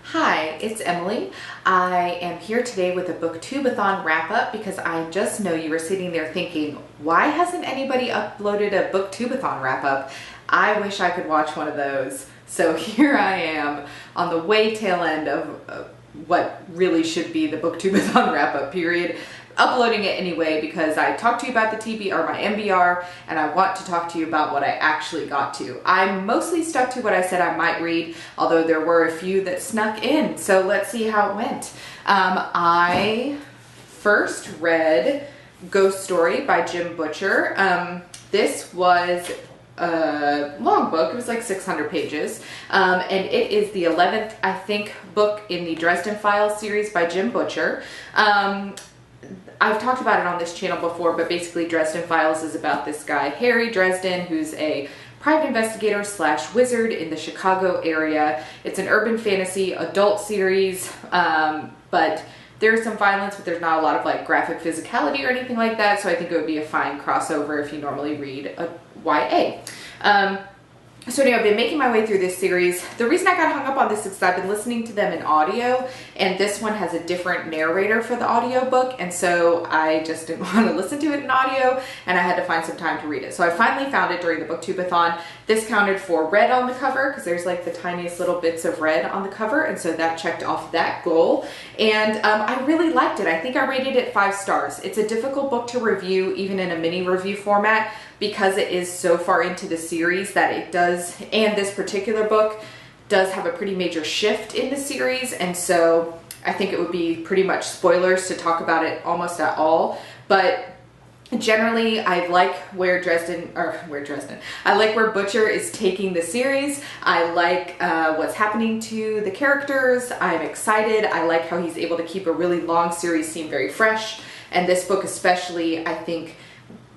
Hi, it's Emily. I am here today with a BookTubeAthon Wrap Up because I just know you were sitting there thinking, why hasn't anybody uploaded a BookTubeAthon Wrap Up? I wish I could watch one of those. So here I am on the way tail end of what really should be the BookTubeAthon Wrap Up period, uploading it anyway because I talked to you about the TBR, my MBR, and I want to talk to you about what I actually got to. I mostly stuck to what I said I might read, although there were a few that snuck in, so let's see how it went. I first read Ghost Story by Jim Butcher. This was a long book. It was like 600 pages, and it is the 11th, I think, book in the Dresden Files series by Jim Butcher. I've talked about it on this channel before, but basically Dresden Files is about this guy, Harry Dresden, who's a private investigator slash wizard in the Chicago area. It's an urban fantasy adult series, but there's some violence, but there's not a lot of like graphic physicality or anything like that, so I think it would be a fine crossover if you normally read a YA. So anyway, I've been making my way through this series. The reason I got hung up on this is because I've been listening to them in audio, and this one has a different narrator for the audiobook, and so I just didn't want to listen to it in audio, and I had to find some time to read it. So I finally found it during the BookTubeAthon. This counted for red on the cover, because there's like the tiniest little bits of red on the cover, and so that checked off that goal. And I really liked it. I think I rated it 5 stars. It's a difficult book to review, even in a mini review format, because it is so far into the series that it does, and this particular book does have a pretty major shift in the series, and so I think it would be pretty much spoilers to talk about it almost at all. But generally, I like where Butcher is taking the series. I like what's happening to the characters. I'm excited. I like how he's able to keep a really long series seem very fresh, and this book especially, I think,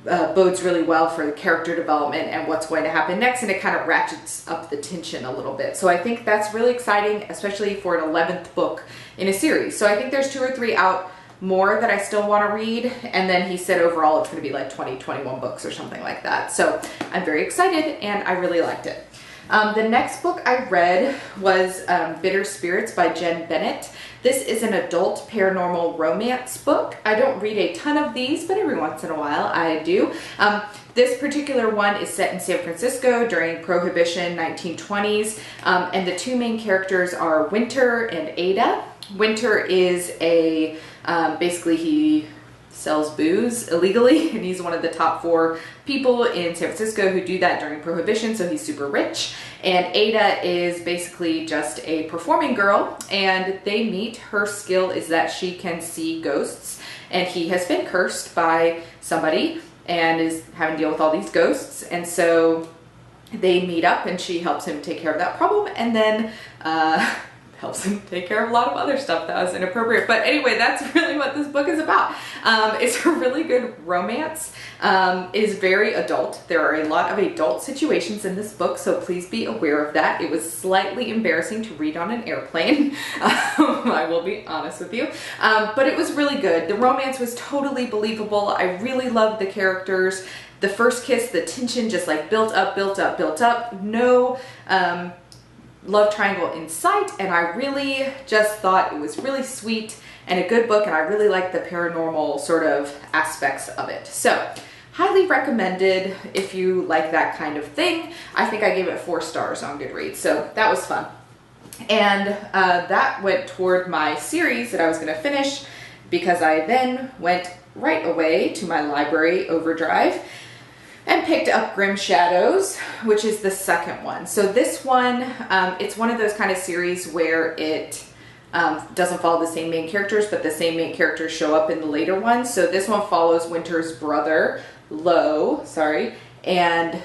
bodes really well for the character development and what's going to happen next, and it kind of ratchets up the tension a little bit. So I think that's really exciting, especially for an 11th book in a series. So I think there's 2 or 3 out more that I still want to read, and then he said overall it's going to be like 21 books or something like that. So I'm very excited, and I really liked it. The next book I read was Bitter Spirits by Jen Bennett. This is an adult paranormal romance book. I don't read a ton of these, but every once in a while I do. This particular one is set in San Francisco during Prohibition, 1920s, and the 2 main characters are Winter and Ada. Winter is a, basically he sells booze illegally, and he's one of the top 4 people in San Francisco who do that during Prohibition, so he's super rich. And Ada is basically just a performing girl, and they meet. Her skill is that she can see ghosts, and he has been cursed by somebody and is having to deal with all these ghosts, and so they meet up, and she helps him take care of that problem, and then helps him take care of a lot of other stuff that was inappropriate. But anyway, that's really what this book is about. It's a really good romance. It is very adult. There are a lot of adult situations in this book, so please be aware of that. It was slightly embarrassing to read on an airplane. I will be honest with you. But it was really good. The romance was totally believable. I really loved the characters. The first kiss, the tension just like built up, built up, built up. No love triangle in sight, and I really just thought it was really sweet and a good book, and I really liked the paranormal sort of aspects of it. So highly recommended if you like that kind of thing. I think I gave it 4 stars on Goodreads, so that was fun. And that went toward my series that I was going to finish, because I then went right away to my library overdrive and picked up Grimm Shadows, which is the second one. So this one, it's one of those kind of series where it doesn't follow the same main characters, but the same main characters show up in the later ones. So this one follows Winter's brother, and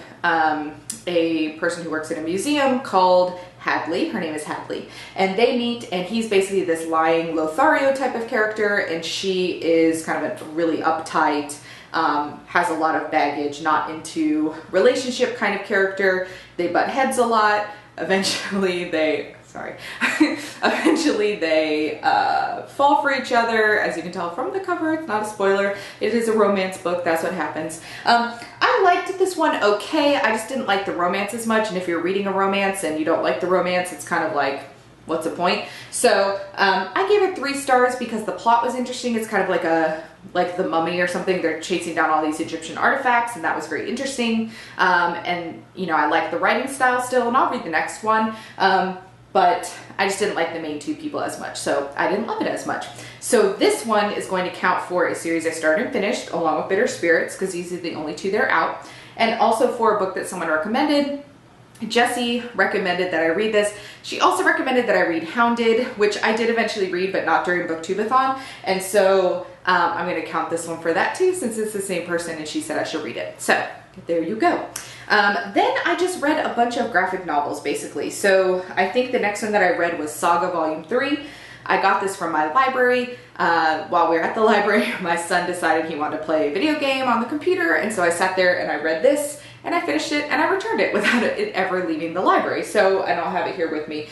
a person who works in a museum called Hadley. Her name is Hadley. And they meet, and he's basically this lying Lothario type of character, and she is kind of a really uptight, has a lot of baggage, not into relationship kind of character. They butt heads a lot. Eventually they fall for each other. As you can tell from the cover, it's not a spoiler. It is a romance book. That's what happens. I liked this one okay. I just didn't like the romance as much. And if you're reading a romance and you don't like the romance, it's kind of like, what's the point? So I gave it 3 stars because the plot was interesting. It's kind of like the Mummy or something. They're chasing down all these Egyptian artifacts, and that was very interesting. And you know, I like the writing style still, and I'll read the next one. But I just didn't like the main 2 people as much, so I didn't love it as much. So this one is going to count for a series I started and finished, along with Bitter Spirits, because these are the only 2 that are out, and also for a book that someone recommended. Jessie recommended that I read this. She also recommended that I read Hounded, which I did eventually read, but not during BookTubeAthon, and so I'm going to count this one for that too, since it's the same person and she said I should read it. So there you go. Then I just read a bunch of graphic novels, basically. So I think the next one that I read was Saga Volume 3. I got this from my library. While we were at the library, my son decided he wanted to play a video game on the computer, and so I sat there and I read this, and I finished it, and I returned it without it ever leaving the library. So I don't have it here with me.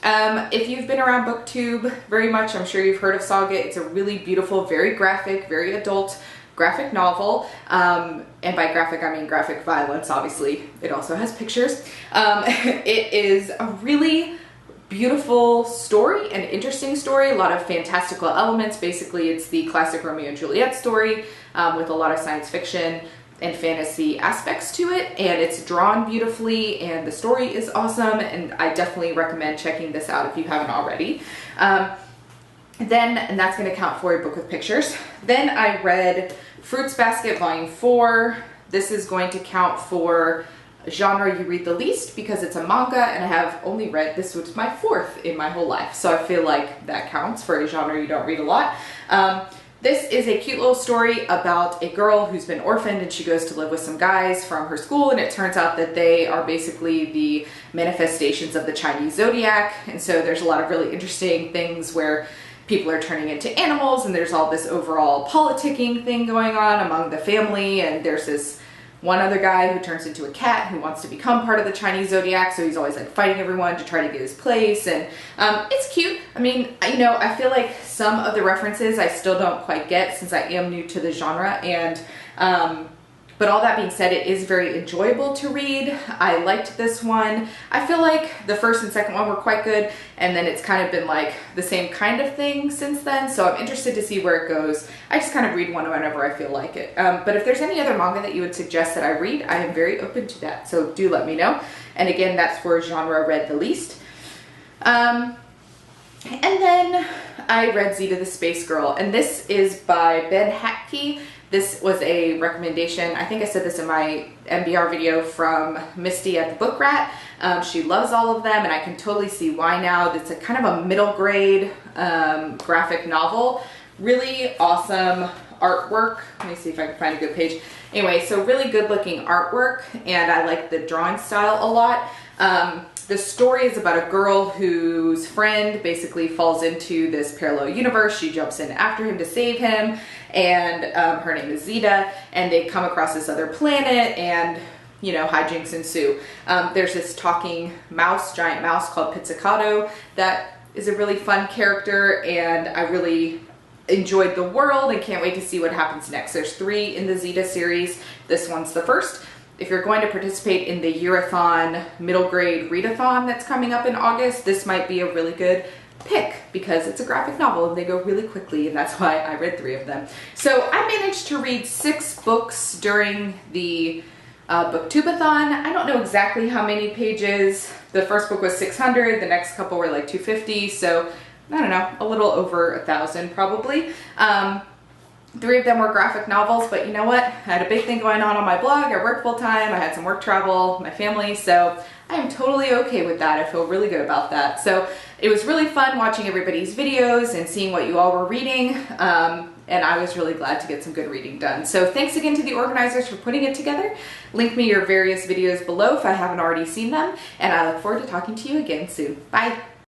If you've been around BookTube very much, I'm sure you've heard of Saga. It's a really beautiful, very graphic, very adult graphic novel, and by graphic I mean graphic violence, obviously. It also has pictures. It is a really beautiful story, an interesting story, a lot of fantastical elements. Basically it's the classic Romeo and Juliet story with a lot of science fiction and fantasy aspects to it, and it's drawn beautifully, and the story is awesome, and I definitely recommend checking this out if you haven't already. And that's going to count for a book with pictures. Then I read Fruits Basket Volume 4. This is going to count for genre you read the least because it's a manga, and I have only read, this was my 4th in my whole life, so I feel like that counts for a genre you don't read a lot. This is a cute little story about a girl who's been orphaned, and she goes to live with some guys from her school, and it turns out that they are basically the manifestations of the Chinese zodiac, and so there's a lot of really interesting things where people are turning into animals, and there's all this overall politicking thing going on among the family, and there's this one other guy who turns into a cat who wants to become part of the Chinese zodiac, so he's always like fighting everyone to try to get his place, and it's cute. I mean, you know, I feel like some of the references I still don't quite get since I am new to the genre, and but all that being said, it is very enjoyable to read. I liked this one. I feel like the first and second one were quite good, and then it's kind of been like the same kind of thing since then, so I'm interested to see where it goes. I just kind of read one whenever I feel like it. But if there's any other manga that you would suggest that I read, I am very open to that, so do let me know. And again, that's for genre read the least. And then I read Zeta the Space Girl, and this is by Ben Hatke. This was a recommendation, I think I said this in my MBR video, from Misty at the Book Rat. She loves all of them, and I can totally see why now. It's a kind of a middle grade graphic novel. Really awesome artwork. Let me see if I can find a good page. Anyway, so really good looking artwork, and I like the drawing style a lot. The story is about a girl whose friend basically falls into this parallel universe. She jumps in after him to save him, and her name is Zeta, and they come across this other planet, and you know, hijinks ensue. There's this talking mouse, giant mouse called Pizzicato that is a really fun character, and I really enjoyed the world and can't wait to see what happens next. There's 3 in the Zeta series. This one's the first. If you're going to participate in the Yearathon middle grade readathon that's coming up in August, this might be a really good pick because it's a graphic novel and they go really quickly, and that's why I read 3 of them. So I managed to read 6 books during the BookTubeAthon. I don't know exactly how many pages. The first book was 600, the next couple were like 250, so I don't know, a little over 1,000 probably. 3 of them were graphic novels, but you know what? I had a big thing going on my blog. I worked full time. I had some work travel, my family, so I am totally okay with that. I feel really good about that. So it was really fun watching everybody's videos and seeing what you all were reading, and I was really glad to get some good reading done. So thanks again to the organizers for putting it together. Link me your various videos below if I haven't already seen them, and I look forward to talking to you again soon. Bye!